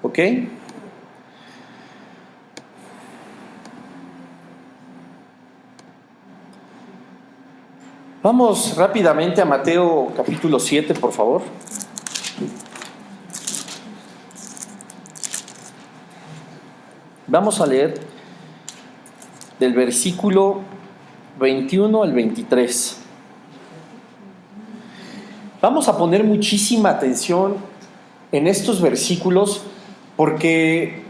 ¿Ok? Vamos rápidamente a Mateo capítulo 7, por favor. Vamos a leer del versículo 21 al 23. Vamos a poner muchísima atención en estos versículos porque,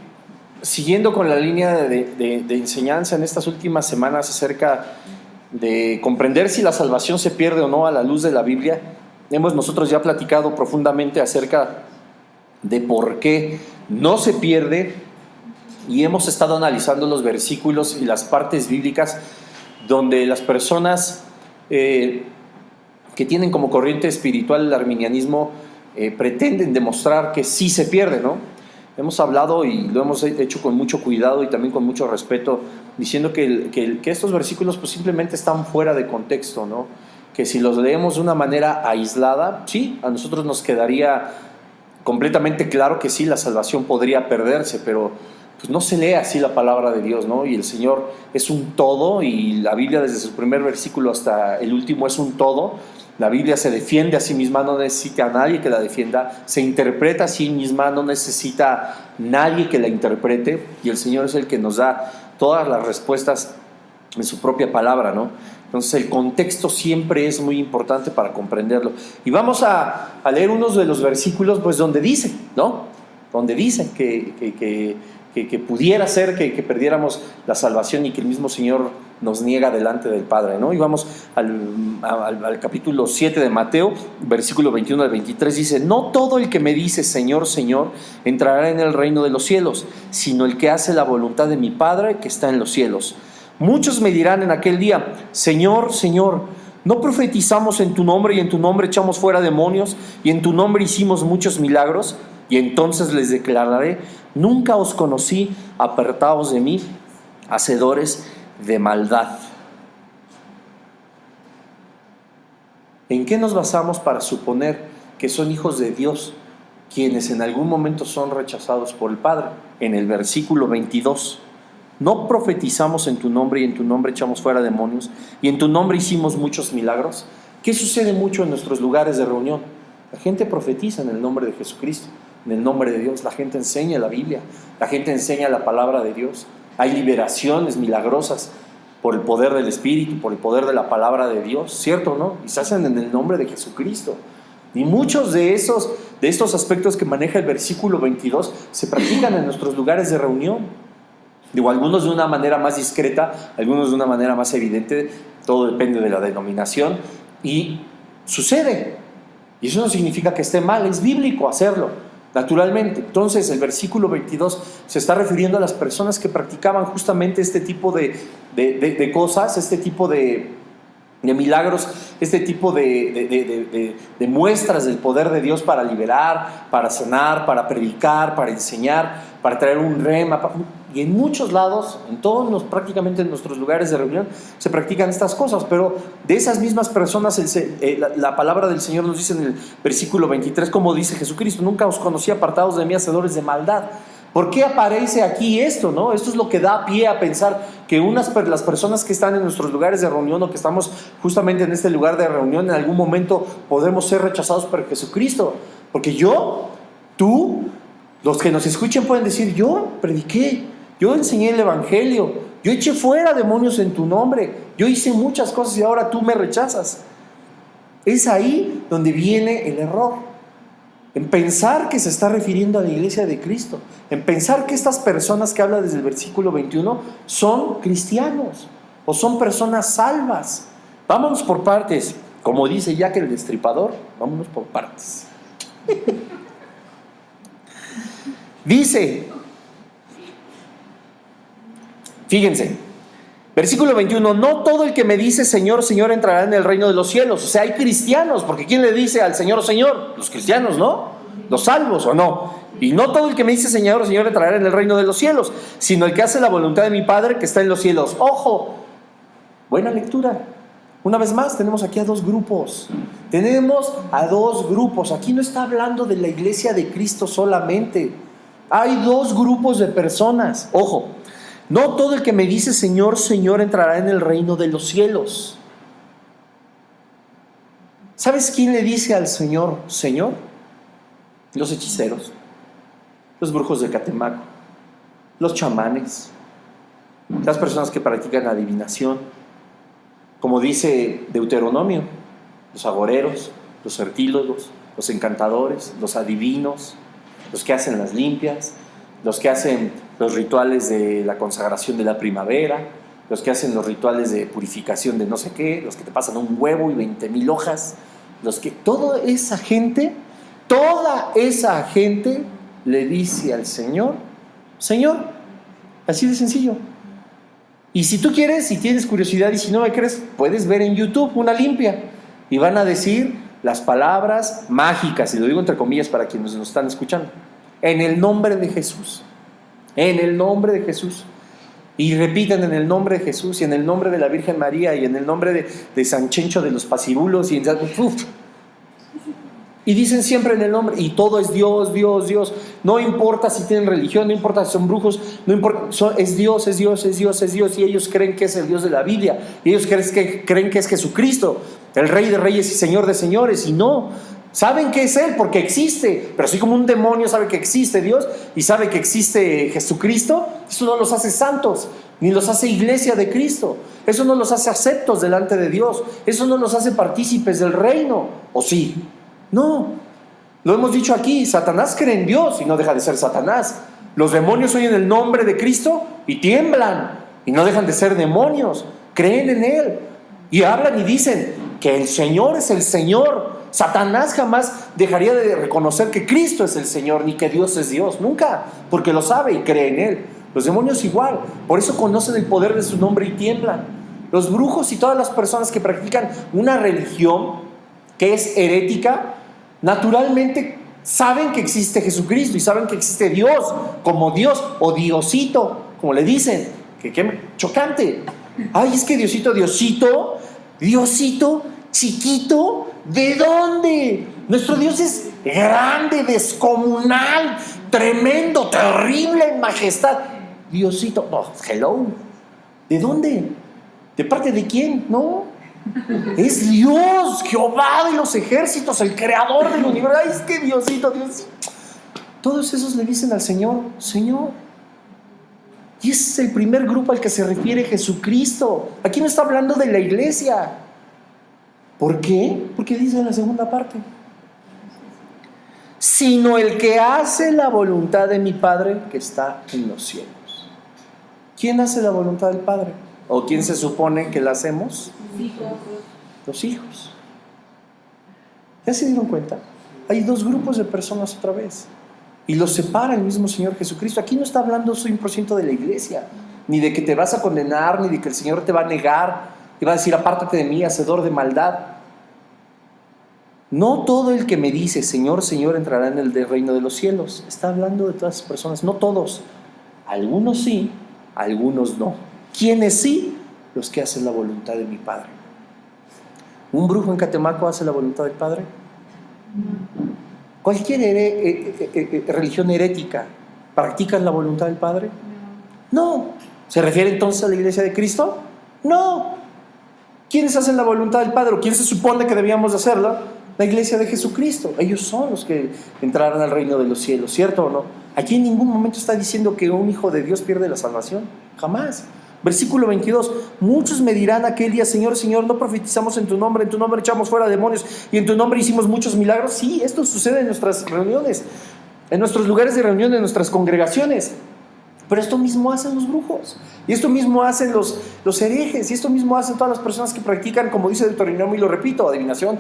siguiendo con la línea de enseñanza en estas últimas semanas acerca de comprender si la salvación se pierde o no a la luz de la Biblia, hemos nosotros ya platicado profundamente acerca de por qué no se pierde y hemos estado analizando los versículos y las partes bíblicas donde las personas que tienen como corriente espiritual el arminianismo pretenden demostrar que sí se pierde, ¿no? Hemos hablado y lo hemos hecho con mucho cuidado y también con mucho respeto, diciendo que estos versículos pues simplemente están fuera de contexto, ¿no? Que si los leemos de una manera aislada, sí, a nosotros nos quedaría completamente claro que sí, la salvación podría perderse, pero pues no se lee así la palabra de Dios, ¿no? Y el Señor es un todo, y la Biblia desde su primer versículo hasta el último es un todo. La Biblia se defiende a sí misma, no necesita a nadie que la defienda, se interpreta a sí misma, no necesita nadie que la interprete, y el Señor es el que nos da todas las respuestas en su propia palabra, ¿no? Entonces el contexto siempre es muy importante para comprenderlo. Y vamos a leer unos de los versículos pues donde dice, ¿no? Donde dice que pudiera ser que perdiéramos la salvación y que el mismo Señor nos niega delante del Padre, ¿no? Y vamos al capítulo 7 de Mateo, versículo 21 al 23, dice: no todo el que me dice Señor, Señor, entrará en el reino de los cielos, sino el que hace la voluntad de mi Padre que está en los cielos. Muchos me dirán en aquel día: Señor, Señor, ¿no profetizamos en tu nombre y en tu nombre echamos fuera demonios y en tu nombre hicimos muchos milagros? Y entonces les declararé: nunca os conocí, apartaos de mí, hacedores de maldad. ¿En qué nos basamos para suponer que son hijos de Dios quienes en algún momento son rechazados por el Padre? En el versículo 22. ¿No profetizamos en tu nombre y en tu nombre echamos fuera demonios y en tu nombre hicimos muchos milagros? ¿Qué sucede mucho en nuestros lugares de reunión? La gente profetiza en el nombre de Jesucristo, en el nombre de Dios. La gente enseña la Biblia, la gente enseña la palabra de Dios. Hay liberaciones milagrosas por el poder del Espíritu, por el poder de la palabra de Dios, ¿cierto o no? Y se hacen en el nombre de Jesucristo. Y muchos de estos aspectos que maneja el versículo 22 se practican en nuestros lugares de reunión. Digo, algunos de una manera más discreta, algunos de una manera más evidente, todo depende de la denominación, y sucede. Y eso no significa que esté mal, es bíblico hacerlo, naturalmente. Entonces, el versículo 22 se está refiriendo a las personas que practicaban justamente este tipo de cosas, este tipo de milagros, este tipo de muestras del poder de Dios para liberar, para sanar, para predicar, para enseñar, para traer un rema. Y en muchos lados, prácticamente en nuestros lugares de reunión, se practican estas cosas, pero de esas mismas personas la palabra del Señor nos dice en el versículo 23, como dice Jesucristo: nunca os conocí, apartados de mí, hacedores de maldad. ¿Por qué aparece aquí esto, no? Esto es lo que da pie a pensar que las personas que están en nuestros lugares de reunión, o que estamos justamente en este lugar de reunión, en algún momento podemos ser rechazados por Jesucristo. Porque tú, los que nos escuchen pueden decir: yo prediqué, yo enseñé el evangelio, yo eché fuera demonios en tu nombre, yo hice muchas cosas y ahora tú me rechazas. Es ahí donde viene el error. En pensar que se está refiriendo a la iglesia de Cristo, en pensar que estas personas que habla desde el versículo 21 son cristianos o son personas salvas. Vámonos por partes, como dice Jack el Destripador, vámonos por partes. Dice, fíjense, versículo 21, no todo el que me dice Señor, Señor entrará en el reino de los cielos. O sea, hay cristianos, porque ¿quién le dice al Señor, Señor? Los cristianos, ¿no? Los salvos, ¿o no? Y no todo el que me dice Señor, Señor entrará en el reino de los cielos, sino el que hace la voluntad de mi Padre que está en los cielos. ¡Ojo! Buena lectura. Una vez más, tenemos aquí a dos grupos. Tenemos a dos grupos. Aquí no está hablando de la iglesia de Cristo solamente. Hay dos grupos de personas. Ojo, no todo el que me dice Señor, Señor entrará en el reino de los cielos. ¿Sabes quién le dice al Señor, Señor? Los hechiceros, los brujos de Catemaco, los chamanes, las personas que practican adivinación, como dice Deuteronomio, los agoreros, los certílogos, los encantadores, los adivinos, los que hacen las limpias, los que hacen los rituales de la consagración de la primavera, los que hacen los rituales de purificación de no sé qué, los que te pasan un huevo y 20,000 hojas, los que, toda esa gente le dice al Señor, Señor, así de sencillo. Y si tú quieres, si tienes curiosidad y si no me crees, puedes ver en YouTube una limpia y van a decir las palabras mágicas, y lo digo entre comillas para quienes nos están escuchando, en el nombre de Jesús, en el nombre de Jesús, y repiten en el nombre de Jesús y en el nombre de la Virgen María y en el nombre de San Chencho de los Pasibulos y dicen siempre en el nombre, y todo es Dios, Dios, Dios. No importa si tienen religión, no importa si son brujos, no importa, es Dios, es Dios, es Dios, es Dios, y ellos creen que es el Dios de la Biblia, y ellos creen que es Jesucristo, el Rey de Reyes y Señor de Señores, y no, saben que es Él porque existe, pero así como un demonio sabe que existe Dios y sabe que existe Jesucristo, eso no los hace santos, ni los hace iglesia de Cristo, eso no los hace aceptos delante de Dios, eso no los hace partícipes del reino, ¿o sí? No, lo hemos dicho aquí, Satanás cree en Dios y no deja de ser Satanás. Los demonios oyen el nombre de Cristo y tiemblan y no dejan de ser demonios, creen en Él y hablan y dicen que el Señor es el Señor. Satanás jamás dejaría de reconocer que Cristo es el Señor ni que Dios es Dios, nunca, porque lo sabe y cree en Él. Los demonios igual, por eso conocen el poder de su nombre y tiemblan. Los brujos y todas las personas que practican una religión que es herética, naturalmente saben que existe Jesucristo y saben que existe Dios como Dios o Diosito, como le dicen, que chocante. Ay, es que Diosito, chiquito, ¿de dónde? Nuestro Dios es grande, descomunal, tremendo, terrible en majestad. Diosito, oh, hello, ¿de dónde? ¿De parte de quién? No. Es Dios, Jehová de los ejércitos, el creador del universo. Ay, es que Diosito. Todos esos le dicen al Señor, Señor. Y ese es el primer grupo al que se refiere Jesucristo. Aquí no está hablando de la iglesia. ¿Por qué? Porque dice en la segunda parte, sino el que hace la voluntad de mi Padre que está en los cielos. ¿Quién hace la voluntad del Padre? ¿O quién se supone que la hacemos? Los hijos. ¿Ya se dieron cuenta? Hay dos grupos de personas otra vez. Y los separa el mismo Señor Jesucristo. Aquí no está hablando 100% de la iglesia, ni de que te vas a condenar, ni de que el Señor te va a negar y va a decir, apártate de mí, hacedor de maldad. No todo el que me dice, Señor, Señor, entrará en el reino de los cielos. Está hablando de todas las personas, no todos. Algunos sí, algunos no. ¿Quiénes sí? Los que hacen la voluntad de mi Padre. ¿Un brujo en Catemaco hace la voluntad del Padre? ¿Cualquier religión herética practica la voluntad del Padre? No. ¿Se refiere entonces a la iglesia de Cristo? No. ¿Quiénes hacen la voluntad del Padre? ¿O quién se supone que debíamos de hacerla? La iglesia de Jesucristo. Ellos son los que entrarán al reino de los cielos, ¿cierto o no? Aquí en ningún momento está diciendo que un hijo de Dios pierde la salvación. Jamás. Versículo 22, muchos me dirán aquel día, Señor, Señor, ¿no profetizamos en tu nombre echamos fuera demonios y en tu nombre hicimos muchos milagros? Sí, esto sucede en nuestras reuniones, en nuestros lugares de reunión, en nuestras congregaciones. Pero esto mismo hacen los brujos, y esto mismo hacen los herejes, y esto mismo hacen todas las personas que practican, como dice Deuteronomio, y lo repito, adivinación,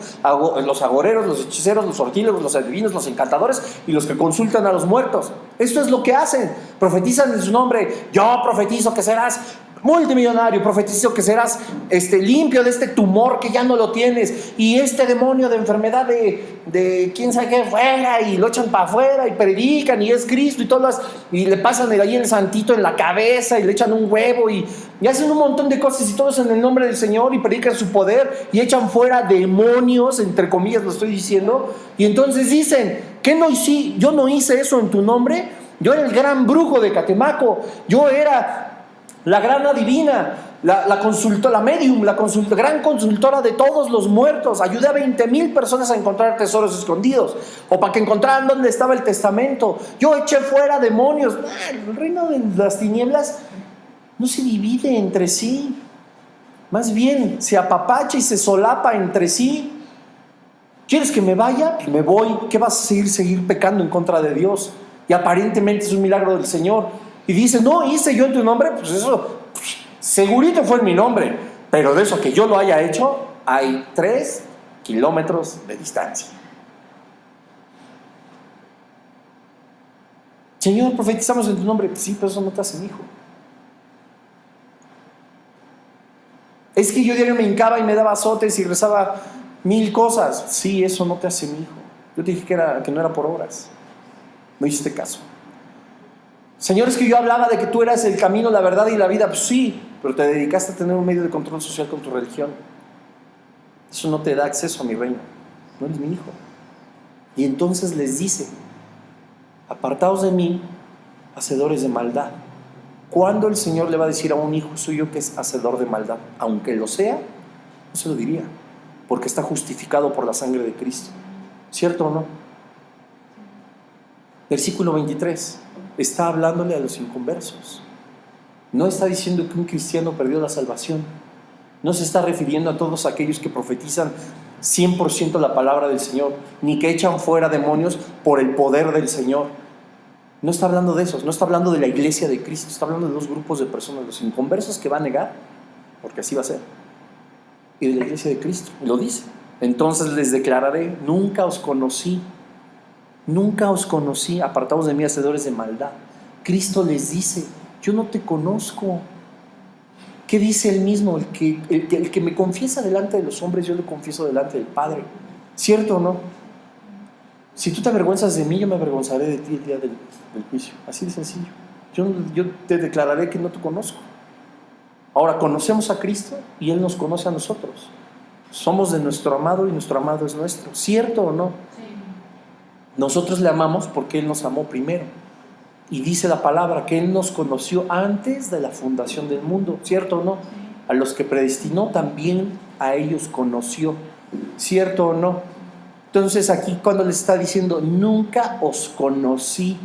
los agoreros, los hechiceros, los sortílegos, los adivinos, los encantadores y los que consultan a los muertos. Esto es lo que hacen, profetizan en su nombre. Yo profetizo que serás multimillonario, profetizo que serás limpio de este tumor que ya no lo tienes, y este demonio de enfermedad de quién sabe qué fuera, y lo echan para afuera y predican y es Cristo y todas y le pasan ahí el santito en la cabeza y le echan un huevo y hacen un montón de cosas y todos en el nombre del Señor y predican su poder y echan fuera demonios, entre comillas lo estoy diciendo, y entonces dicen, ¿qué no hice? Yo no hice eso en tu nombre. Yo era el gran brujo de Catemaco. Yo era la gran adivina, la consultora, la medium, gran consultora de todos los muertos. Ayudé a 20,000 personas a encontrar tesoros escondidos, o para que encontraran dónde estaba el testamento. Yo eché fuera demonios. El reino de las tinieblas no se divide entre sí, más bien se apapacha y se solapa entre sí. ¿Quieres que me vaya? Pues me voy. ¿Qué vas a seguir pecando en contra de Dios? Y aparentemente es un milagro del Señor. Y dice, no, hice yo en tu nombre. Pues eso, segurito fue en mi nombre. Pero de eso que yo lo haya hecho, hay 3 kilómetros de distancia. Señor, profetizamos en tu nombre. Pues sí, pero eso no te hace mi hijo. Es que yo diario me hincaba y me daba azotes y rezaba 1000 cosas. Sí, eso no te hace mi hijo. Yo te dije que no era por obras. No hiciste caso. Señor, es que yo hablaba de que tú eras el camino, la verdad y la vida. Pues sí, pero te dedicaste a tener un medio de control social con tu religión. Eso no te da acceso a mi reino. No eres mi hijo. Y entonces les dice, apartaos de mí, hacedores de maldad. ¿Cuándo el Señor le va a decir a un hijo suyo que es hacedor de maldad? Aunque lo sea, no se lo diría, porque está justificado por la sangre de Cristo. ¿Cierto o no? Versículo 23. Está hablándole a los inconversos. No está diciendo que un cristiano perdió la salvación. No se está refiriendo a todos aquellos que profetizan 100% la palabra del Señor, ni que echan fuera demonios por el poder del Señor. No está hablando de esos, no está hablando de la iglesia de Cristo, está hablando de 2 grupos de personas, los inconversos que va a negar, porque así va a ser, y de la iglesia de Cristo, y lo dice. Entonces les declararé, nunca os conocí, apartados de mí, hacedores de maldad. Cristo les dice, yo no te conozco. ¿Qué dice él mismo? El que me confiesa delante de los hombres, yo le confieso delante del Padre. ¿Cierto o no? Si tú te avergüenzas de mí, yo me avergonzaré de ti el día del juicio. Así de sencillo. Yo te declararé que no te conozco. Ahora, conocemos a Cristo y Él nos conoce a nosotros. Somos de nuestro amado y nuestro amado es nuestro. ¿Cierto o no? Sí. Nosotros le amamos porque Él nos amó primero. Y dice la palabra que Él nos conoció antes de la fundación del mundo. ¿Cierto o no? Sí. A los que predestinó también a ellos conoció. ¿Cierto o no? Entonces aquí cuando le está diciendo, nunca os conocí.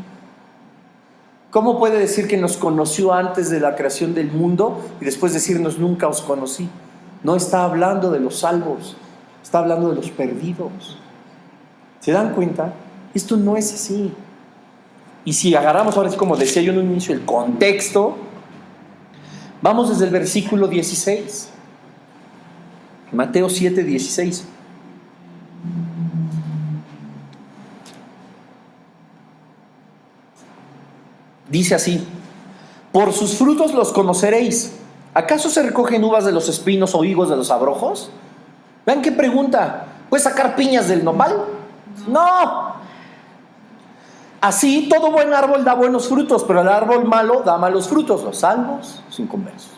¿Cómo puede decir que nos conoció antes de la creación del mundo y después decirnos nunca os conocí? No está hablando de los salvos, está hablando de los perdidos. ¿Se dan cuenta? Esto no es así. Y si agarramos ahora, como decía yo en un inicio, el contexto, vamos desde el versículo 16. Mateo 7:16. Dice así, por sus frutos los conoceréis. ¿Acaso se recogen uvas de los espinos o higos de los abrojos? Vean qué pregunta. ¿Puedes sacar piñas del nopal? No. Así todo buen árbol da buenos frutos, pero el árbol malo da malos frutos. Los salvos, los inconversos.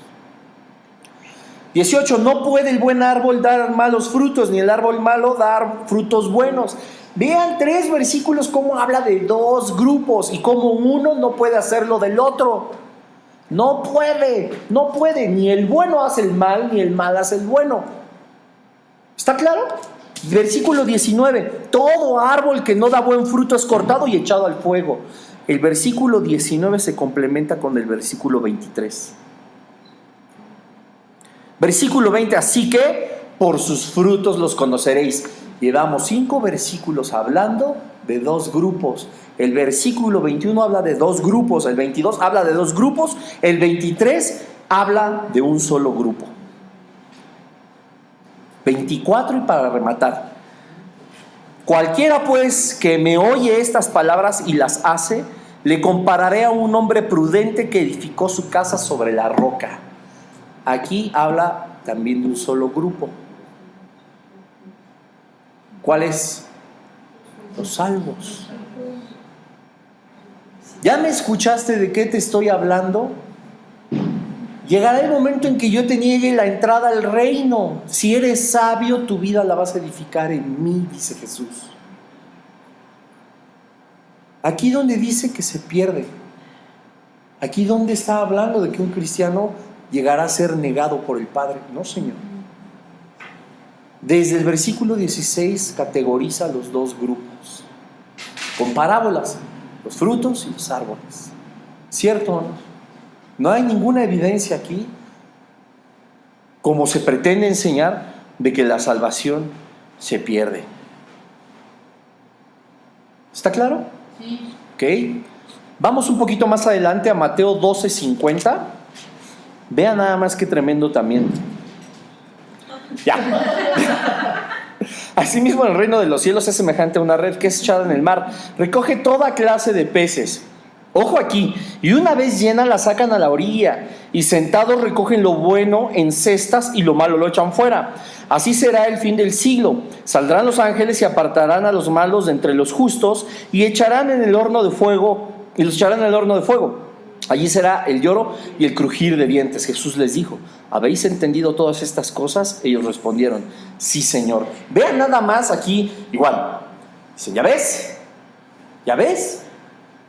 18. No puede el buen árbol dar malos frutos, ni el árbol malo dar frutos buenos. Vean 3 versículos cómo habla de 2 grupos y cómo uno no puede hacerlo del otro. No puede. Ni el bueno hace el mal, ni el mal hace el bueno. ¿Está claro? Versículo 19. Todo árbol que no da buen fruto es cortado y echado al fuego. El versículo 19 se complementa con el versículo 23. Versículo 20. Así que por sus frutos los conoceréis. Llevamos 5 versículos hablando de 2 grupos. El versículo 21 habla de 2 grupos, el 22 habla de 2 grupos, el 23 habla de un solo grupo. 24 y para rematar. Cualquiera pues que me oye estas palabras y las hace, le compararé a un hombre prudente que edificó su casa sobre la roca. Aquí habla también de un solo grupo. ¿Cuál es? Los salvos. ¿Ya me escuchaste de qué te estoy hablando? Llegará el momento en que yo te niegue la entrada al reino. Si eres sabio, tu vida la vas a edificar en mí, dice Jesús. Aquí donde dice que se pierde. Aquí donde está hablando de que un cristiano llegará a ser negado por el Padre. No, Señor. Desde el versículo 16 categoriza los dos grupos con parábolas, los frutos y los árboles. ¿Cierto o no? No hay ninguna evidencia aquí, como se pretende enseñar, de que la salvación se pierde. ¿Está claro? Sí. Ok. Vamos un poquito más adelante a Mateo 12:50. Vean nada más qué tremendo también. Ya. Asimismo, el reino de los cielos es semejante a una red que es echada en el mar. Recoge toda clase de peces. Ojo aquí. Y una vez llena la sacan a la orilla. Y sentados recogen lo bueno en cestas y lo malo lo echan fuera. Así será el fin del siglo. Saldrán los ángeles y apartarán a los malos de entre los justos y echarán en el horno de fuego. Y los echarán en el horno de fuego. Allí será el lloro y el crujir de dientes. Jesús les dijo: ¿habéis entendido todas estas cosas? Ellos respondieron: sí, Señor. Vean nada más aquí, igual. Dicen: ¿ya ves? ¿Ya ves?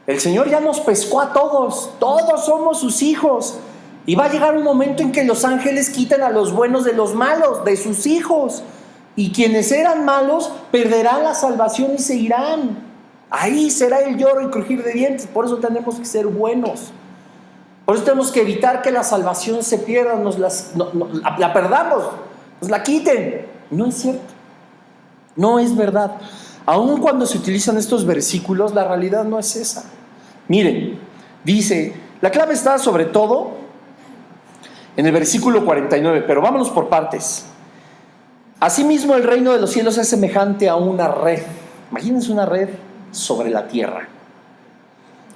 El Señor ya nos pescó a todos. Todos somos sus hijos. Y va a llegar un momento en que los ángeles quiten a los buenos de los malos, de sus hijos. Y quienes eran malos perderán la salvación y se irán. Ahí será el lloro y crujir de dientes. Por eso tenemos que ser buenos. Por eso tenemos que evitar que la salvación se pierda, la perdamos, nos la quiten. No es cierto. No es verdad. Aun cuando se utilizan estos versículos, la realidad no es esa. Miren, dice, la clave está sobre todo en el versículo 49, pero vámonos por partes. Asimismo, el reino de los cielos es semejante a una red. Imagínense una red sobre la tierra,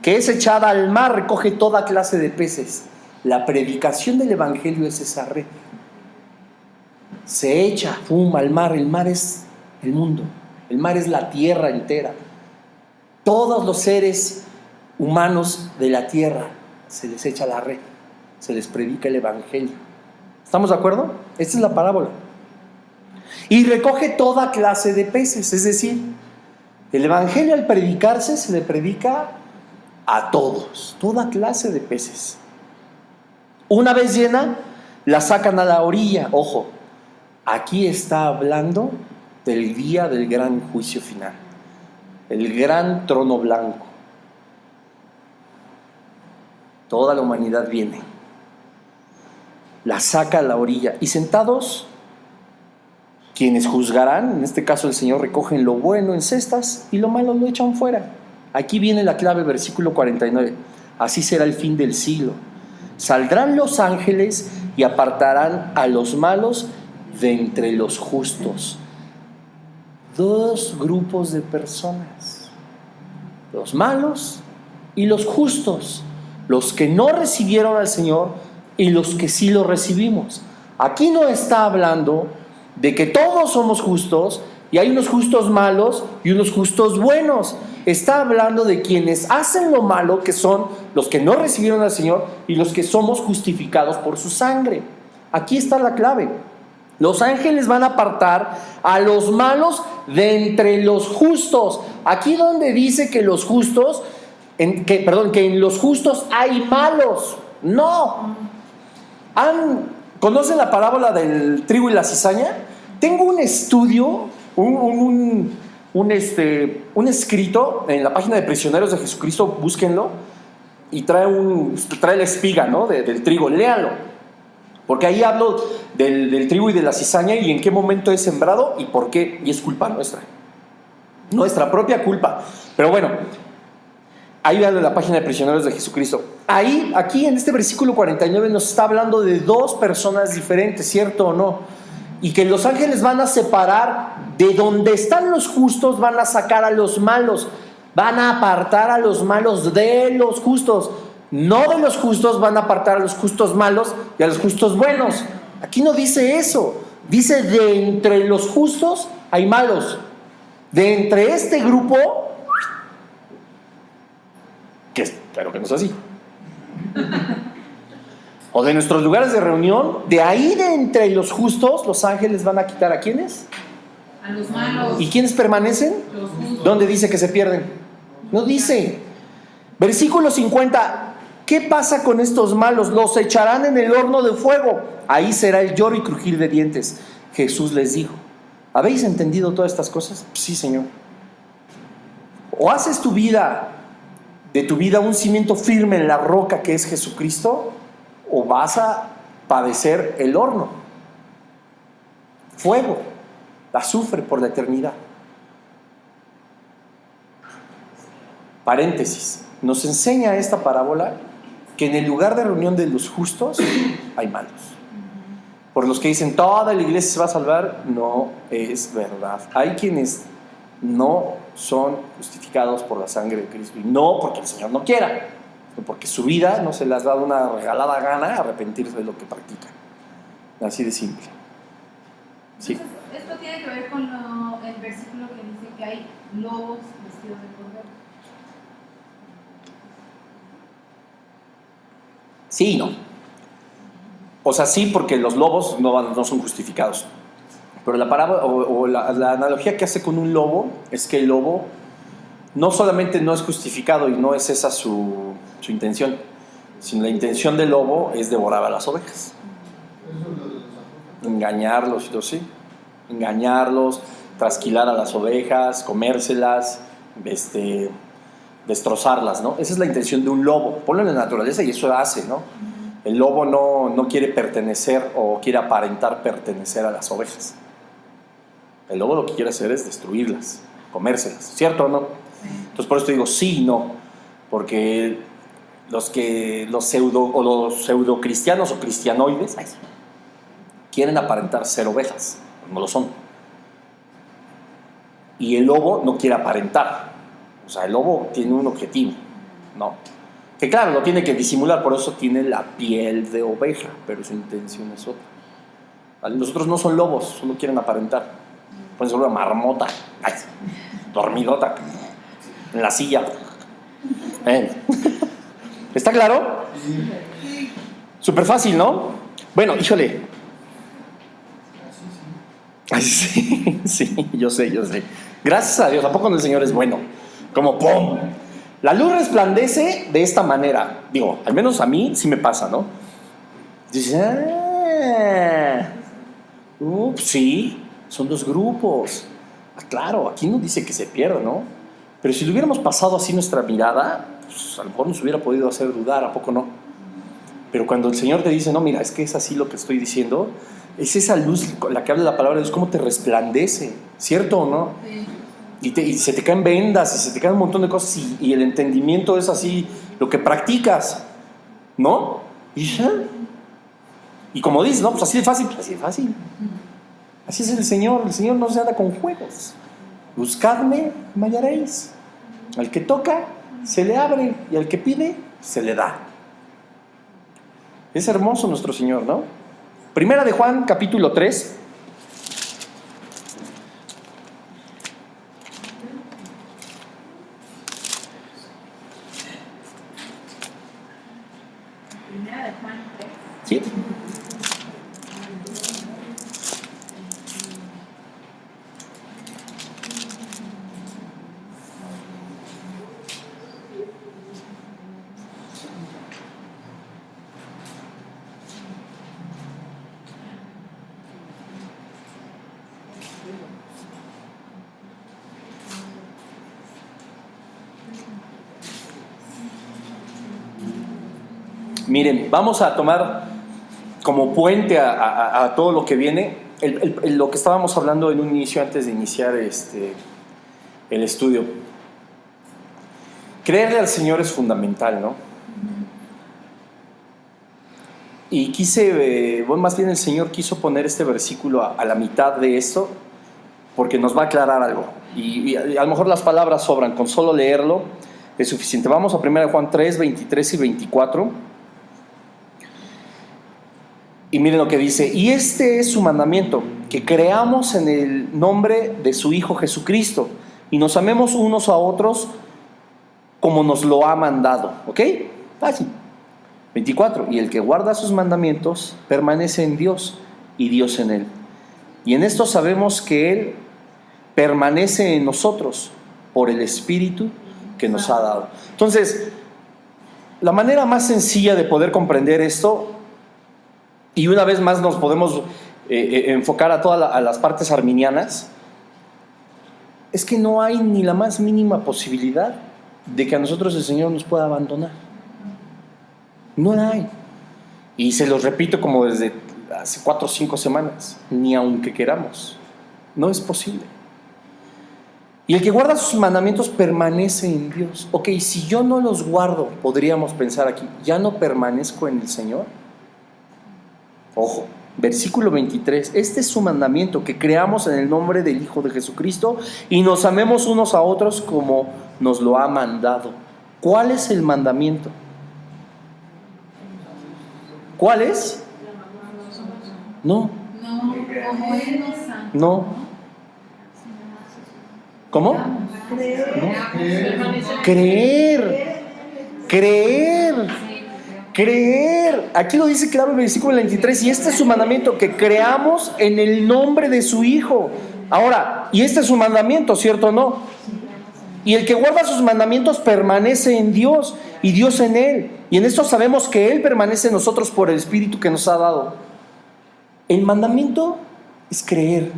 que es echada al mar, recoge toda clase de peces. La predicación del evangelio es esa red. Se echa, al mar. El mar es el mundo. El mar es la tierra entera. Todos los seres humanos de la tierra se les echa la red. Se les predica el evangelio. ¿Estamos de acuerdo? Esta es la parábola. Y recoge toda clase de peces. Es decir, el evangelio al predicarse se le predica a todos, toda clase de peces. Una vez llena, la sacan a la orilla. Ojo, aquí está hablando del día del gran juicio final, el gran trono blanco. Toda la humanidad viene, la saca a la orilla y sentados, quienes juzgarán, en este caso el Señor, recogen lo bueno en cestas y lo malo lo echan fuera. Aquí viene la clave, versículo 49. Así será el fin del siglo. Saldrán los ángeles y apartarán a los malos de entre los justos. Dos grupos de personas: los malos y los justos, los que no recibieron al Señor y los que sí lo recibimos. Aquí no está hablando de que todos somos justos y hay unos justos malos y unos justos buenos. Está hablando de quienes hacen lo malo, que son los que no recibieron al Señor y los que somos justificados por su sangre. Aquí está la clave. Los ángeles van a apartar a los malos de entre los justos. Aquí donde dice que los justos, que en los justos hay malos. No. ¿Conocen la parábola del trigo y la cizaña? Tengo un estudio, un escrito en la página de Prisioneros de Jesucristo, búsquenlo, y trae la espiga, ¿no? del trigo, léanlo, porque ahí hablo del trigo y de la cizaña y en qué momento es sembrado y por qué, y es culpa nuestra propia culpa. Pero bueno, ahí vean en la página de Prisioneros de Jesucristo. Aquí en este versículo 49 nos está hablando de dos personas diferentes, ¿cierto o no? Y que los ángeles van a separar de donde están los justos, van a sacar a los malos, van a apartar a los malos de los justos. No de los justos van a apartar a los justos malos y a los justos buenos. Aquí no dice eso. Dice: de entre los justos hay malos. De entre este grupo, que espero que no sea así, o de nuestros lugares de reunión, de ahí de entre los justos, los ángeles van a quitar ¿a quiénes? A los malos. ¿Y quiénes permanecen? Los justos. ¿Dónde dice que se pierden? No dice. Versículo 50. ¿Qué pasa con estos malos? Los echarán en el horno de fuego. Ahí será el lloro y crujir de dientes. Jesús les dijo: ¿habéis entendido todas estas cosas? Sí, Señor. O haces de tu vida un cimiento firme en la roca que es Jesucristo, o vas a padecer el horno, fuego, azufre por la eternidad. Paréntesis, nos enseña esta parábola que en el lugar de reunión de los justos hay malos. Por los que dicen toda la iglesia se va a salvar, no es verdad. Hay quienes no son justificados por la sangre de Cristo, y no porque el Señor no quiera, sino porque su vida no se les ha dado una regalada gana arrepentirse de lo que practican. Así de simple. Sí. Entonces, esto tiene que ver con el versículo que dice que hay lobos vestidos de cordero. Sí y no. O sea, sí, porque los lobos no son justificados. Pero la parábola o la analogía que hace con un lobo es que el lobo no solamente no es justificado y no es esa su intención, sino la intención del lobo es devorar a las ovejas. Engañarlos y todo, sí. Engañarlos, trasquilar a las ovejas, comérselas, destrozarlas, ¿no? Esa es la intención de un lobo. Ponlo en la naturaleza y eso hace, ¿no? El lobo no quiere pertenecer o quiere aparentar pertenecer a las ovejas. El lobo lo que quiere hacer es destruirlas, comérselas, ¿cierto o no? Entonces por eso te digo sí y no, porque los pseudo cristianos o cristianoides quieren aparentar ser ovejas, no lo son. Y el lobo no quiere aparentar, o sea, el lobo tiene un objetivo, ¿no? Que claro, lo tiene que disimular, por eso tiene la piel de oveja, pero su intención es otra. ¿Vale? Los otros no son lobos, solo quieren aparentar. Pueden ser una marmota, dormidota, en la silla. ¿Está claro? Súper fácil, ¿no? Bueno, híjole. Ay, sí, yo sé. Gracias a Dios, ¿a poco el Señor es bueno? Como ¡pum! La luz resplandece de esta manera. Digo, al menos a mí sí me pasa, ¿no? Dices, sí, son dos grupos. Claro, aquí no dice que se pierda, ¿no? Pero si lo hubiéramos pasado así nuestra mirada, pues a lo mejor nos hubiera podido hacer dudar, ¿a poco no? Pero cuando el Señor te dice, no, mira, es que es así lo que estoy diciendo, es esa luz la que habla la palabra de Dios, cómo te resplandece, ¿cierto o no? Sí. Y se te caen vendas, y se te caen un montón de cosas, y el entendimiento es así, lo que practicas, ¿no? Y ya. Y como dices, no, pues así de fácil, pues así de fácil. Así es el Señor no se anda con juegos. Buscadme, me hallaréis. Al que toca, se le abre, y al que pide, se le da. Es hermoso nuestro Señor, ¿no? Primera de Juan, capítulo 3. Primera de Juan 3. ¿Sí? Miren, vamos a tomar como puente a todo lo que viene, lo que estábamos hablando en un inicio antes de iniciar el estudio. Creerle al Señor es fundamental, ¿no? Y más bien el Señor quiso poner este versículo a la mitad de esto, porque nos va a aclarar algo. Y a lo mejor las palabras sobran, con solo leerlo es suficiente. Vamos a 1 Juan 3, 23 y 24. Y miren lo que dice: y este es su mandamiento, que creamos en el nombre de su Hijo Jesucristo y nos amemos unos a otros como nos lo ha mandado. ¿Ok? Fácil. 24. Y el que guarda sus mandamientos permanece en Dios y Dios en él. Y en esto sabemos que Él permanece en nosotros por el Espíritu que nos ha dado. Entonces, la manera más sencilla de poder comprender esto, y una vez más nos podemos enfocar a todas las partes arminianas, es que no hay ni la más mínima posibilidad de que a nosotros el Señor nos pueda abandonar. No la hay. Y se los repito como desde hace 4 o 5 semanas, ni aunque queramos, no es posible. Y el que guarda sus mandamientos permanece en Dios. Ok, si yo no los guardo, podríamos pensar aquí, ¿ya no permanezco en el Señor? Ojo, versículo 23, este es su mandamiento, que creamos en el nombre del Hijo de Jesucristo y nos amemos unos a otros como nos lo ha mandado. ¿Cuál es el mandamiento? ¿Cuál es? No. No, como Él nos ama. No. ¿Cómo? No. Creer. Aquí lo dice claro en el versículo 23, y este es su mandamiento, que creamos en el nombre de su Hijo. Ahora, y este es su mandamiento, ¿cierto o no? Y el que guarda sus mandamientos permanece en Dios y Dios en él. Y en esto sabemos que Él permanece en nosotros por el Espíritu que nos ha dado. El mandamiento es creer.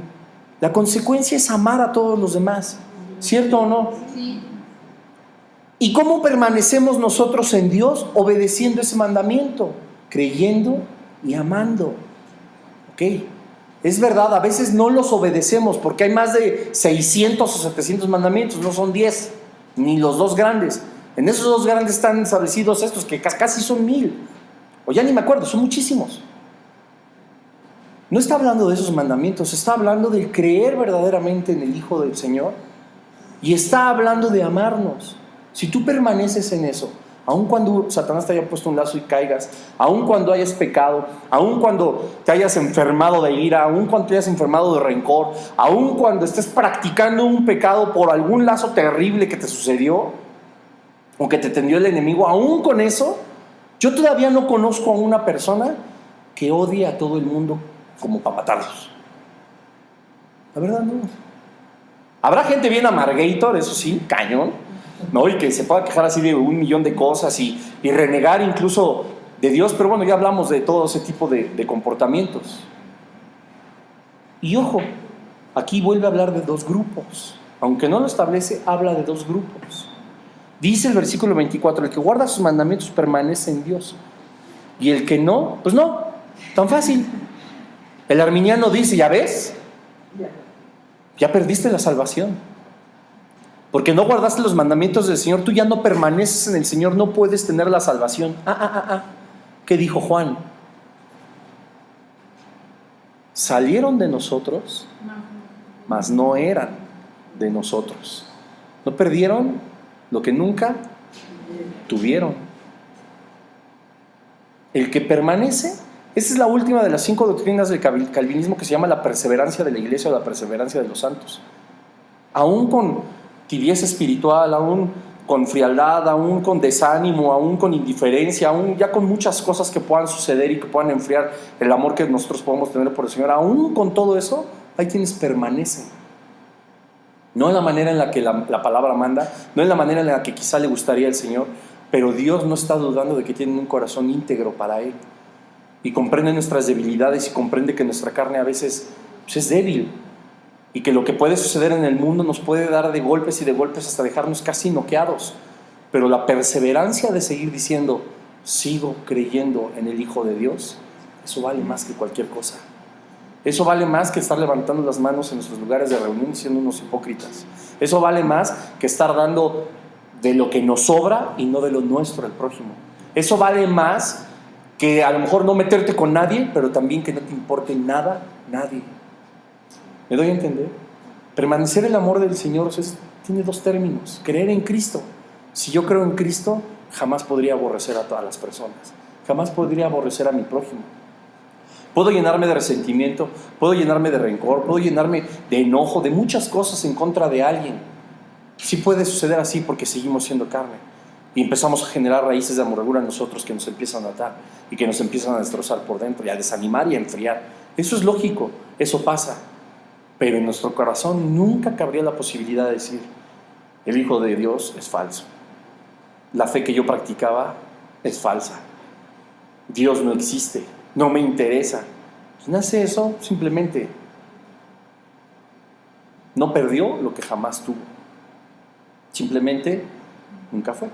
La consecuencia es amar a todos los demás, ¿cierto o no? Sí. ¿Y cómo permanecemos nosotros en Dios? Obedeciendo ese mandamiento, creyendo y amando. Ok, es verdad, a veces no los obedecemos porque hay más de 600 o 700 mandamientos, no son 10, ni los 2 grandes. En esos 2 grandes están establecidos estos que casi son 1000, o ya ni me acuerdo, son muchísimos. No está hablando de esos mandamientos, está hablando de creer verdaderamente en el Hijo del Señor y está hablando de amarnos. Si tú permaneces en eso, aun cuando Satanás te haya puesto un lazo y caigas, aun cuando hayas pecado, aun cuando te hayas enfermado de ira, aun cuando te hayas enfermado de rencor, aun cuando estés practicando un pecado por algún lazo terrible que te sucedió o que te tendió el enemigo, aun con eso, yo todavía no conozco a una persona que odie a todo el mundo como para matarlos. La verdad no. Habrá gente bien amargator, eso sí, cañón, ¿no? Y que se pueda quejar así de 1,000,000 de cosas y renegar incluso de Dios, pero bueno, ya hablamos de todo ese tipo de comportamientos. Y ojo, aquí vuelve a hablar de 2 grupos. Aunque no lo establece, habla de 2 grupos. Dice el versículo 24, el que guarda sus mandamientos permanece en Dios. Y el que no, pues no, tan fácil. El arminiano dice, ¿ya ves? Ya perdiste la salvación. Porque no guardaste los mandamientos del Señor, tú ya no permaneces en el Señor, no puedes tener la salvación. ¿Qué dijo Juan? Salieron de nosotros, mas no eran de nosotros. No perdieron lo que nunca tuvieron. El que permanece, esta es la última de las 5 doctrinas del calvinismo que se llama la perseverancia de la iglesia o la perseverancia de los santos. Aún con tibieza espiritual, aún con frialdad, aún con desánimo, aún con indiferencia, aún ya con muchas cosas que puedan suceder y que puedan enfriar el amor que nosotros podemos tener por el Señor, aún con todo eso, hay quienes permanecen. No en la manera en la que la palabra manda, no en la manera en la que quizá le gustaría al Señor, pero Dios no está dudando de que tienen un corazón íntegro para Él. Y comprende nuestras debilidades y comprende que nuestra carne a veces pues, es débil. Y que lo que puede suceder en el mundo nos puede dar de golpes y de golpes hasta dejarnos casi noqueados. Pero la perseverancia de seguir diciendo, sigo creyendo en el Hijo de Dios, eso vale más que cualquier cosa. Eso vale más que estar levantando las manos en nuestros lugares de reunión y siendo unos hipócritas. Eso vale más que estar dando de lo que nos sobra y no de lo nuestro al prójimo. Eso vale más que a lo mejor no meterte con nadie, pero también que no te importe nada, nadie. ¿Me doy a entender? Permanecer en el amor del Señor tiene 2 términos. Creer en Cristo. Si yo creo en Cristo, jamás podría aborrecer a todas las personas. Jamás podría aborrecer a mi prójimo. Puedo llenarme de resentimiento, puedo llenarme de rencor, puedo llenarme de enojo, de muchas cosas en contra de alguien. Sí puede suceder así porque seguimos siendo carne. Y empezamos a generar raíces de amargura en nosotros que nos empiezan a atar y que nos empiezan a destrozar por dentro y a desanimar y a enfriar. Eso es lógico, eso pasa. Pero en nuestro corazón nunca cabría la posibilidad de decir, el Hijo de Dios es falso. la fe que yo practicaba es falsa. Dios no existe, no me interesa. ¿Quién hace eso? Simplemente no perdió lo que jamás tuvo. Simplemente nunca fue.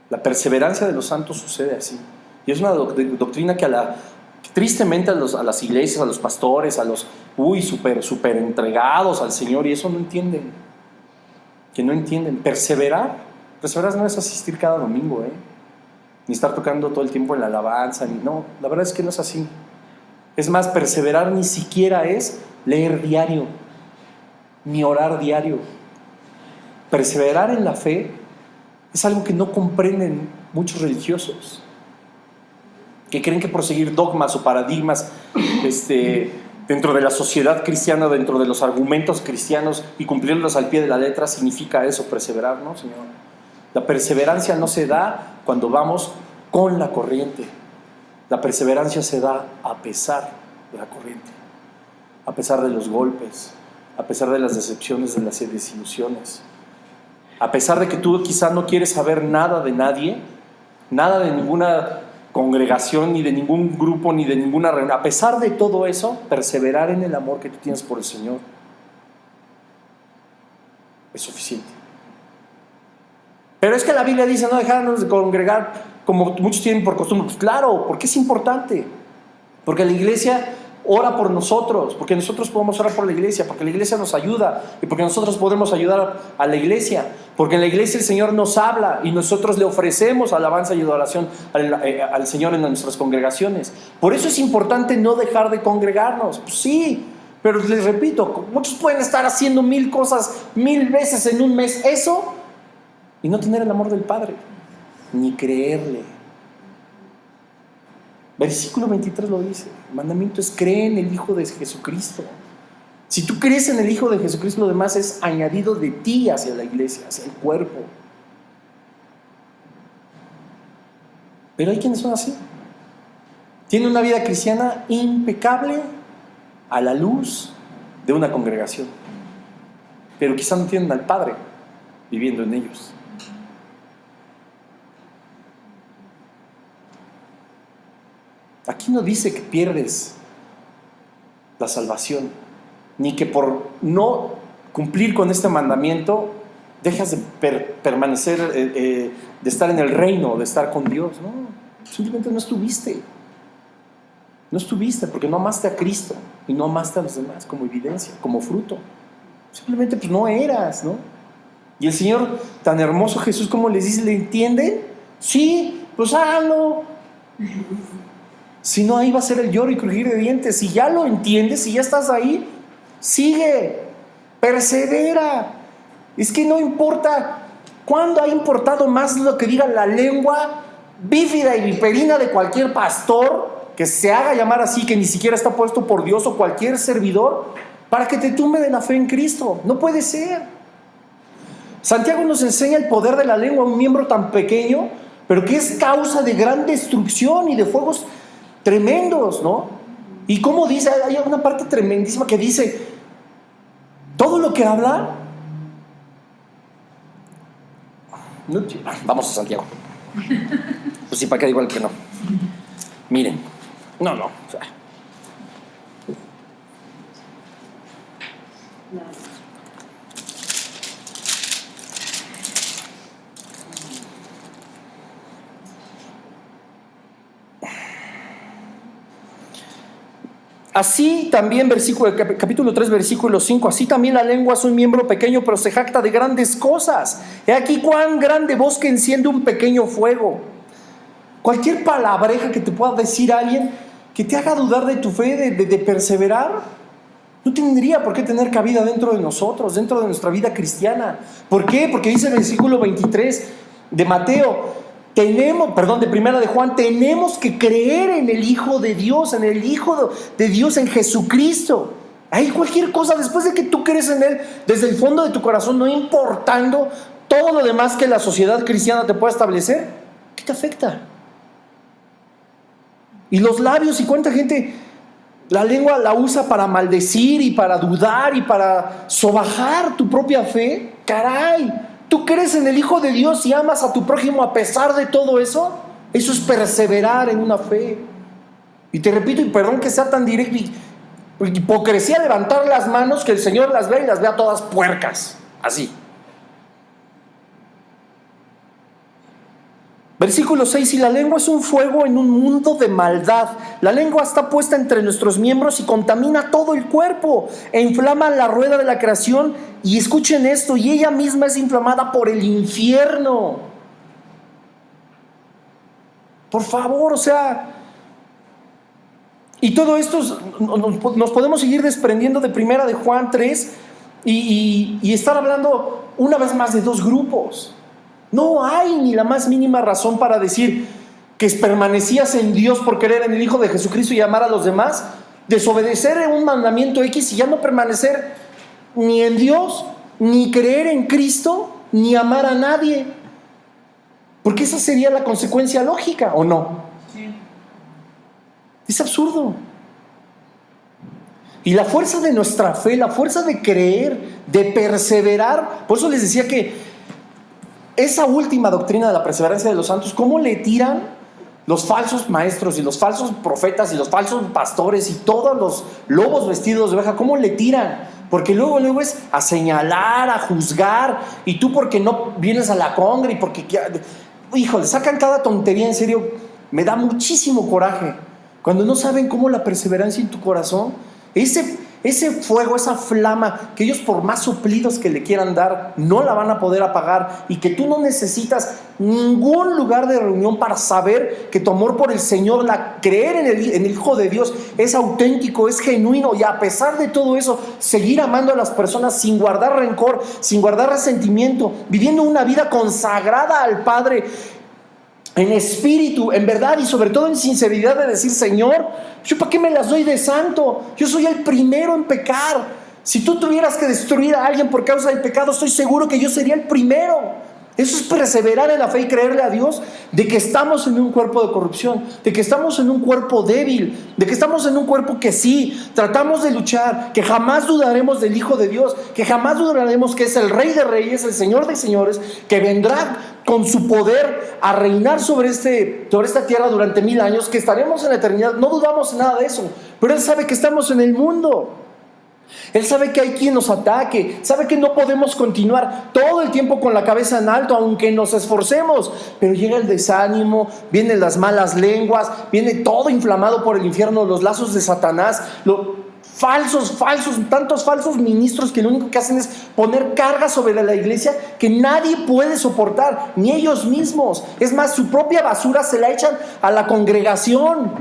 La perseverancia de los santos sucede así. Y es una doctrina que tristemente a las iglesias, a los pastores, a los súper entregados al Señor, y eso no entienden. Que no entienden. Perseverar no es asistir cada domingo, ni estar tocando todo el tiempo en la alabanza, no, la verdad es que no es así. Es más, perseverar ni siquiera es leer diario, ni orar diario. Perseverar en la fe es algo que no comprenden muchos religiosos, que creen que por seguir dogmas o paradigmas dentro de la sociedad cristiana, dentro de los argumentos cristianos y cumplirlos al pie de la letra significa eso, perseverar. No, Señor. La perseverancia no se da cuando vamos con la corriente. La perseverancia se da a pesar de la corriente, a pesar de los golpes, a pesar de las decepciones, de las desilusiones, a pesar de que tú quizá no quieres saber nada de nadie, nada de ninguna congregación, ni de ningún grupo, ni de ninguna reunión. A pesar de todo eso, perseverar en el amor que tú tienes por el Señor es suficiente. Pero es que la Biblia dice no dejarnos de congregar como muchos tienen por costumbre. Pues claro, porque es importante. Porque la iglesia ora por nosotros, porque nosotros podemos orar por la iglesia, porque la iglesia nos ayuda y porque nosotros podemos ayudar a la iglesia, porque en la iglesia el Señor nos habla y nosotros le ofrecemos alabanza y adoración al Señor en nuestras congregaciones. Por eso es importante no dejar de congregarnos. Pues sí, pero les repito, muchos pueden estar haciendo 1000 cosas 1000 veces en un mes, eso, y no tener el amor del Padre, ni creerle. Versículo 23 lo dice. El mandamiento es: cree en el Hijo de Jesucristo. Si tú crees en el Hijo de Jesucristo, lo demás es añadido de ti hacia la iglesia, hacia el cuerpo. Pero hay quienes son así. Tienen una vida cristiana impecable a la luz de una congregación, pero quizás no tienen al Padre viviendo en ellos. Aquí no dice que pierdes la salvación, ni que por no cumplir con este mandamiento dejas de permanecer, de estar en el reino, de estar con Dios. No, simplemente no estuviste. No estuviste porque no amaste a Cristo y no amaste a los demás como evidencia, como fruto. Simplemente pues no eras, ¿no? Y el Señor, tan hermoso Jesús, como les dice, ¿le entienden? Sí, pues háganlo. Si no, ahí va a ser el lloro y crujir de dientes. Si ya lo entiendes, si ya estás ahí, sigue, persevera. Es que no importa. ¿Cuándo ha importado más lo que diga la lengua bífida y viperina de cualquier pastor que se haga llamar así, que ni siquiera está puesto por Dios, o cualquier servidor, para que te tumbe de la fe en Cristo? No puede ser. Santiago nos enseña el poder de la lengua, un miembro tan pequeño, pero que es causa de gran destrucción y de fuegos tremendos, ¿no? Y como dice, hay una parte tremendísima que dice: todo lo que habla. Vamos a Santiago. Pues sí, para qué digo el que no. Miren, no. O sea. Así también, capítulo 3, versículo 5, así también la lengua es un miembro pequeño, pero se jacta de grandes cosas. He aquí cuán grande bosque enciende un pequeño fuego. Cualquier palabreja que te pueda decir alguien que te haga dudar de tu fe, de perseverar, no tendría por qué tener cabida dentro de nosotros, dentro de nuestra vida cristiana. ¿Por qué? Porque dice el versículo 23 de Mateo, de Primera de Juan, tenemos que creer en el Hijo de Dios, en el Hijo de Dios, en Jesucristo. Hay cualquier cosa, después de que tú crees en Él, desde el fondo de tu corazón, no importando todo lo demás que la sociedad cristiana te pueda establecer, ¿qué te afecta? Y los labios, y cuánta gente la lengua la usa para maldecir y para dudar y para sobajar tu propia fe. Caray, ¿Tú crees en el Hijo de Dios y amas a tu prójimo a pesar de todo eso? Eso es perseverar en una fe. Y te repito, y perdón que sea tan directo, hipocresía levantar las manos, que el Señor las vea y las vea todas puercas, así. Versículo 6, y la lengua es un fuego en un mundo de maldad. La lengua está puesta entre nuestros miembros y contamina todo el cuerpo e inflama la rueda de la creación. Y escuchen esto, y ella misma es inflamada por el infierno. Por favor, o sea, y todo esto nos podemos seguir desprendiendo de Primera de Juan 3 y estar hablando una vez más de dos grupos. No hay ni la más mínima razón para decir que permanecías en Dios por creer en el Hijo de Jesucristo y amar a los demás, desobedecer un mandamiento X y ya no permanecer ni en Dios, ni creer en Cristo, ni amar a nadie. Porque esa sería la consecuencia lógica, ¿o no? Sí. Es absurdo. Y la fuerza de nuestra fe, la fuerza de creer, de perseverar, por eso les decía que esa última doctrina de la perseverancia de los santos, ¿cómo le tiran los falsos maestros y los falsos profetas y los falsos pastores y todos los lobos vestidos de oveja? ¿Cómo le tiran? Porque luego es a señalar, a juzgar, y tú porque no vienes a la congre y porque, híjole, sacan cada tontería, en serio, me da muchísimo coraje cuando no saben cómo la perseverancia en tu corazón, ese fuego, esa flama, que ellos por más soplidos que le quieran dar, no la van a poder apagar, y que tú no necesitas ningún lugar de reunión para saber que tu amor por el Señor, creer en el Hijo de Dios, es auténtico, es genuino, y a pesar de todo eso, seguir amando a las personas sin guardar rencor, sin guardar resentimiento, viviendo una vida consagrada al Padre, en espíritu, en verdad y sobre todo en sinceridad, de decir: Señor, ¿yo para qué me las doy de santo? Yo soy el primero en pecar. Si tú tuvieras que destruir a alguien por causa del pecado, estoy seguro que yo sería el primero. Eso es perseverar en la fe y creerle a Dios de que estamos en un cuerpo de corrupción, de que estamos en un cuerpo débil, de que estamos en un cuerpo que sí, tratamos de luchar, que jamás dudaremos del Hijo de Dios, que jamás dudaremos que es el Rey de Reyes, el Señor de Señores, que vendrá con su poder a reinar sobre esta tierra durante 1000 años, que estaremos en la eternidad. No dudamos nada de eso, pero Él sabe que estamos en el mundo. Él sabe que hay quien nos ataque, sabe que no podemos continuar todo el tiempo con la cabeza en alto, aunque nos esforcemos, pero llega el desánimo, vienen las malas lenguas, viene todo inflamado por el infierno, los lazos de Satanás, tantos falsos ministros que lo único que hacen es poner carga sobre la iglesia que nadie puede soportar, ni ellos mismos. Es más, su propia basura se la echan a la congregación.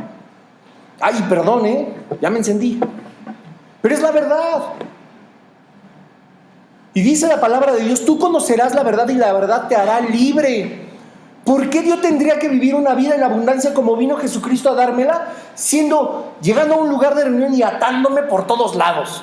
Ay, perdón, ya me encendí. Pero es la verdad. Y dice la palabra de Dios: tú conocerás la verdad y la verdad te hará libre. ¿Por qué yo tendría que vivir una vida en abundancia como vino Jesucristo a dármela, llegando a un lugar de reunión y atándome por todos lados,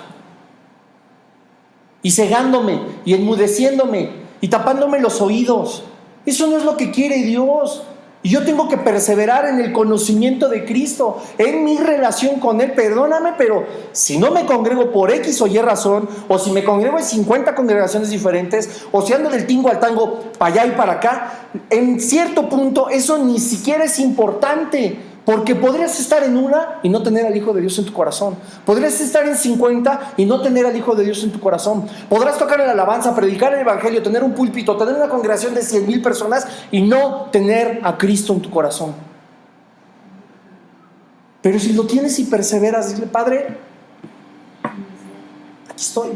y cegándome y enmudeciéndome y tapándome los oídos? Eso no es lo que quiere Dios. Y yo tengo que perseverar en el conocimiento de Cristo, en mi relación con Él. Perdóname, pero si no me congrego por X o Y razón, o si me congrego en 50 congregaciones diferentes, o si ando del tingo al tango para allá y para acá, en cierto punto eso ni siquiera es importante, porque podrías estar en una y no tener al Hijo de Dios en tu corazón. Podrías estar en 50 y no tener al Hijo de Dios en tu corazón. Podrás tocar en la alabanza, predicar el Evangelio, tener un púlpito, tener una congregación de 100,000 personas y no tener a Cristo en tu corazón. Pero si lo tienes y perseveras, dile: Padre, aquí estoy.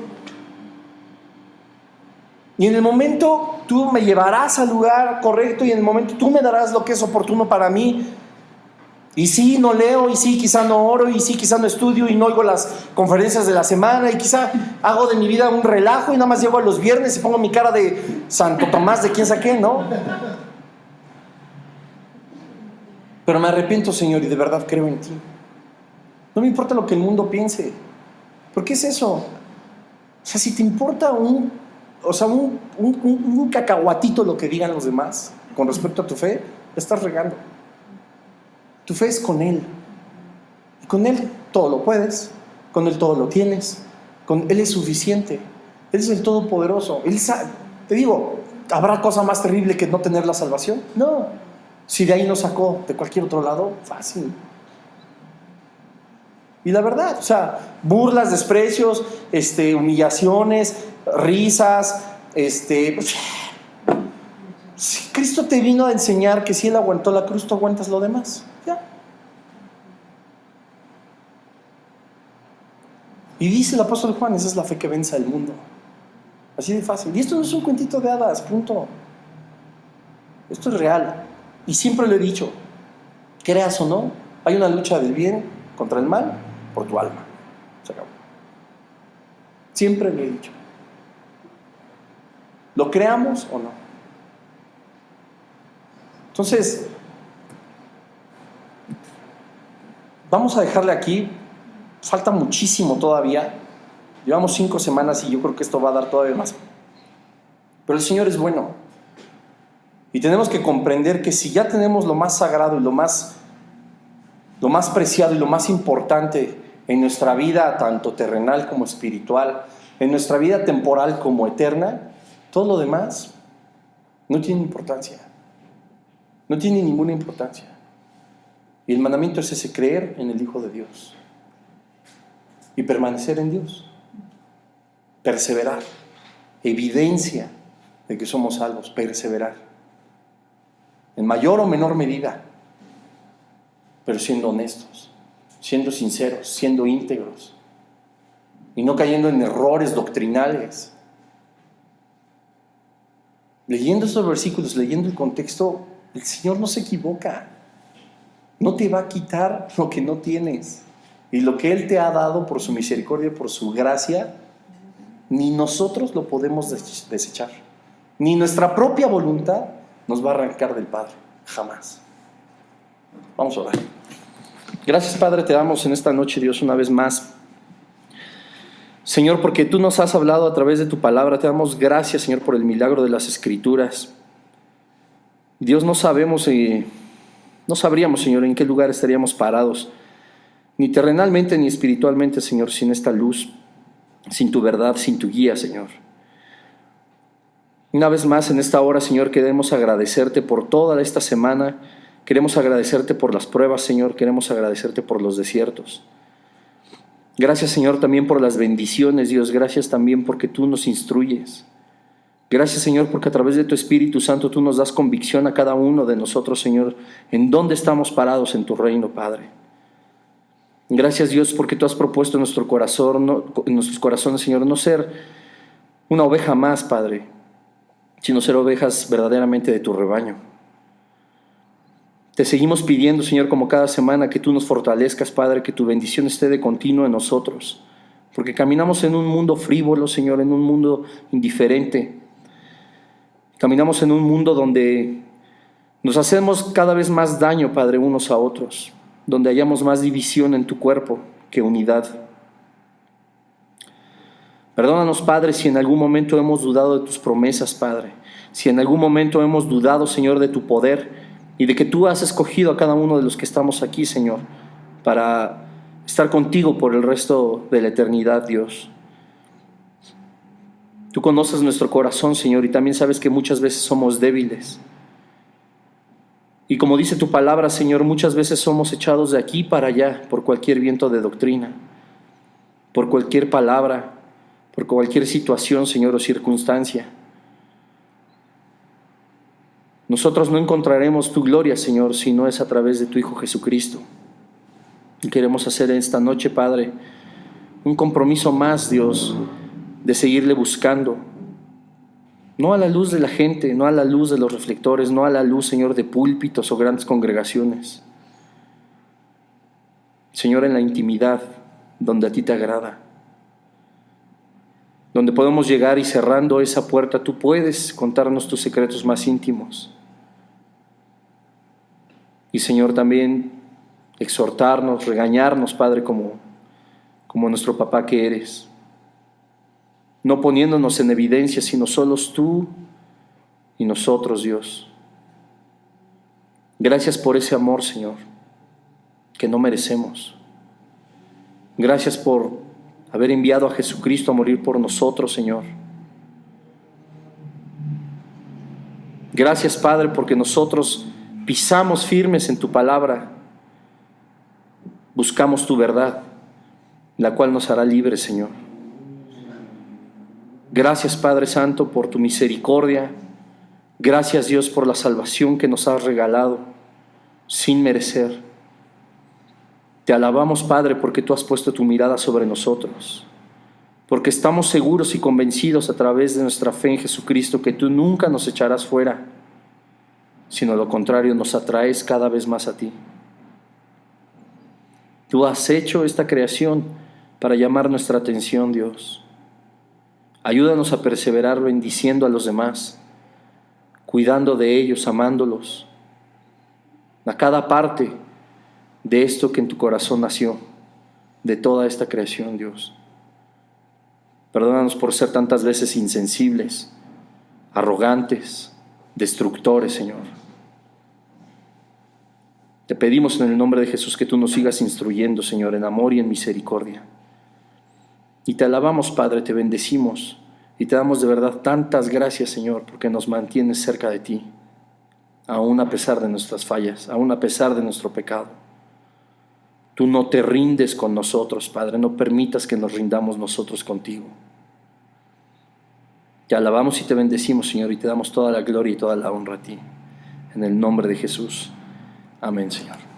Y en el momento tú me llevarás al lugar correcto, y en el momento tú me darás lo que es oportuno para mí. Y sí, no leo, y sí, quizá no oro, y sí, quizá no estudio, y no oigo las conferencias de la semana, y quizá hago de mi vida un relajo y nada más llego a los viernes y pongo mi cara de Santo Tomás de quién saqué, ¿no? Pero me arrepiento, Señor, y de verdad creo en ti. No me importa lo que el mundo piense. ¿Por qué es eso? O sea, si te importa un cacahuatito lo que digan los demás con respecto a tu fe, la estás regando. Tu fe es con Él. Y con Él todo lo puedes. Con Él todo lo tienes. Con Él es suficiente. Él es el Todopoderoso. Él sabe, te digo, ¿Habrá cosa más terrible que no tener la salvación? No. Si de ahí nos sacó, de cualquier otro lado, fácil. Y la verdad, o sea, burlas, desprecios, humillaciones, risas, si Cristo te vino a enseñar que si Él aguantó la cruz, tú aguantas lo demás. Ya. Y dice el apóstol Juan, esa es la fe que vence al mundo. Así de fácil. Y esto no es un cuentito de hadas, punto. Esto es real. Y siempre lo he dicho, creas o no, hay una lucha del bien contra el mal por tu alma. Se acabó. Siempre lo he dicho. ¿Lo creamos o no? Entonces, vamos a dejarle aquí. Falta muchísimo todavía. Llevamos 5 semanas y yo creo que esto va a dar todavía más. Pero el Señor es bueno. Y tenemos que comprender que si ya tenemos lo más sagrado y lo más preciado y lo más importante en nuestra vida, tanto terrenal como espiritual, en nuestra vida temporal como eterna, todo lo demás no tiene importancia. No tiene ninguna importancia. Y el mandamiento es ese: creer en el Hijo de Dios y permanecer en Dios, perseverar, evidencia de que somos salvos, perseverar, en mayor o menor medida, pero siendo honestos, siendo sinceros, siendo íntegros y no cayendo en errores doctrinales. Leyendo estos versículos, leyendo el contexto, el Señor no se equivoca. No te va a quitar lo que no tienes. Y lo que Él te ha dado por su misericordia, por su gracia, ni nosotros lo podemos desechar. Ni nuestra propia voluntad nos va a arrancar del Padre. Jamás. Vamos a orar. Gracias, Padre, te damos en esta noche, Dios, una vez más. Señor, porque tú nos has hablado a través de tu palabra. Te damos gracias, Señor, por el milagro de las Escrituras. Dios, no sabríamos, Señor, en qué lugar estaríamos parados, ni terrenalmente ni espiritualmente, Señor, sin esta luz, sin tu verdad, sin tu guía, Señor. Una vez más en esta hora, Señor, queremos agradecerte por toda esta semana. Queremos agradecerte por las pruebas, Señor. Queremos agradecerte por los desiertos. Gracias, Señor, también por las bendiciones, Dios. Gracias también porque tú nos instruyes. Gracias, Señor, porque a través de tu Espíritu Santo tú nos das convicción a cada uno de nosotros, Señor, en dónde estamos parados en tu reino, Padre. Gracias, Dios, porque tú has propuesto en nuestros corazones, Señor, no ser una oveja más, Padre, sino ser ovejas verdaderamente de tu rebaño. Te seguimos pidiendo, Señor, como cada semana, que tú nos fortalezcas, Padre, que tu bendición esté de continuo en nosotros, porque caminamos en un mundo frívolo, Señor, en un mundo indiferente. Caminamos en un mundo donde nos hacemos cada vez más daño, Padre, unos a otros, donde hallamos más división en tu cuerpo que unidad. Perdónanos, Padre, si en algún momento hemos dudado de tus promesas, Padre. Si en algún momento hemos dudado, Señor, de tu poder y de que tú has escogido a cada uno de los que estamos aquí, Señor, para estar contigo por el resto de la eternidad, Dios. Tú conoces nuestro corazón, Señor, y también sabes que muchas veces somos débiles. Y como dice tu palabra, Señor, muchas veces somos echados de aquí para allá por cualquier viento de doctrina, por cualquier palabra, por cualquier situación, Señor, o circunstancia. Nosotros no encontraremos tu gloria, Señor, si no es a través de tu Hijo Jesucristo. Y queremos hacer esta noche, Padre, un compromiso más, Dios, de seguirle buscando. No a la luz de la gente, no a la luz de los reflectores, no a la luz, Señor, de púlpitos o grandes congregaciones. Señor, en la intimidad, donde a ti te agrada, donde podemos llegar y cerrando esa puerta, tú puedes contarnos tus secretos más íntimos. Y, Señor, también exhortarnos, regañarnos, Padre, como nuestro papá que eres. No poniéndonos en evidencia, sino solos tú y nosotros, Dios. Gracias por ese amor, Señor, que no merecemos. Gracias por haber enviado a Jesucristo a morir por nosotros, Señor. Gracias, Padre, porque nosotros pisamos firmes en tu palabra, buscamos tu verdad, la cual nos hará libres, Señor. Gracias, Padre Santo, por tu misericordia. Gracias, Dios, por la salvación que nos has regalado sin merecer. Te alabamos, Padre, porque tú has puesto tu mirada sobre nosotros, porque estamos seguros y convencidos a través de nuestra fe en Jesucristo que tú nunca nos echarás fuera, sino lo contrario, nos atraes cada vez más a ti. Tú has hecho esta creación para llamar nuestra atención, Dios. Ayúdanos a perseverar bendiciendo a los demás, cuidando de ellos, amándolos, a cada parte de esto que en tu corazón nació, de toda esta creación, Dios. Perdónanos por ser tantas veces insensibles, arrogantes, destructores, Señor. Te pedimos en el nombre de Jesús que tú nos sigas instruyendo, Señor, en amor y en misericordia. Y te alabamos, Padre, te bendecimos y te damos de verdad tantas gracias, Señor, porque nos mantienes cerca de ti, aún a pesar de nuestras fallas, aún a pesar de nuestro pecado. Tú no te rindes con nosotros, Padre, no permitas que nos rindamos nosotros contigo. Te alabamos y te bendecimos, Señor, y te damos toda la gloria y toda la honra a ti. En el nombre de Jesús. Amén, Señor.